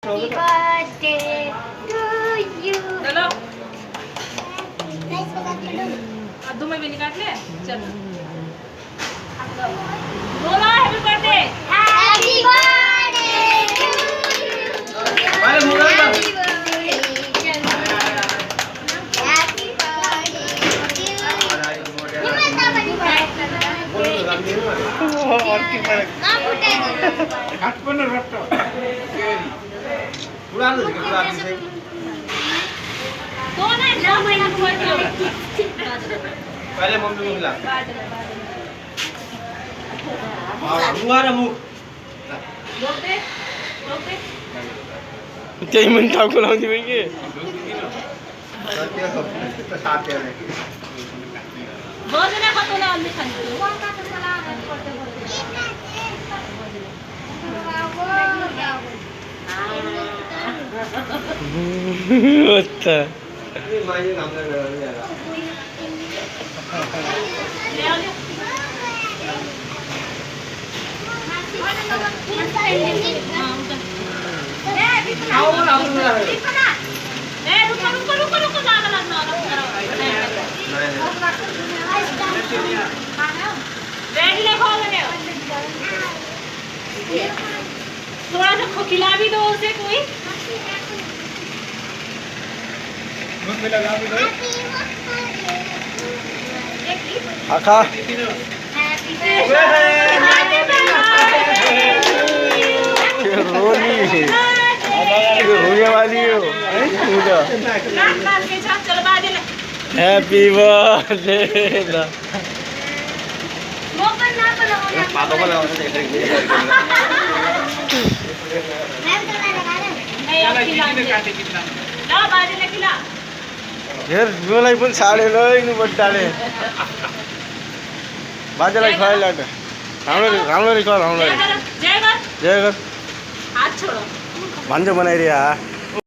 Happy birthday to you. चलो अद्दू में भी निकाल ले चलो बोलो happy birthday Happy birthday to you. अरे मुगल का Happy birthday. Happy birthday to you. और की पर ना फुटे हाथ पर न रट्टो उड़ा दो उड़ा दो तो ना महीना को पहले मम्मी को मिला हां मुआरा मुख रोक दे त्यही मन टाउको लाउँथ्यो कि त्यो सब साथ है बोजना कतो ना अन्य खान्छु अच्छा ये मायने नाम ले रहा है ले आओ आओ ना आओ ना ए रुको जाना लगना रेडी देखो मैंने थोड़ा सा खिला भी दो उसे कोई मुख में लगा भी दो आखा रोनी रोने वाली हो चल बाजे हैप्पी बर्थडे पापा को लगा देख रहे ना बाजे खिला हेर मलाई पनि छाडेर नि बट्टाले बाजेलाई खुवाइला राम्ररी कर राम्ररी जय कर जय कर हाथ छोड़ो भन्छ बनाइदिया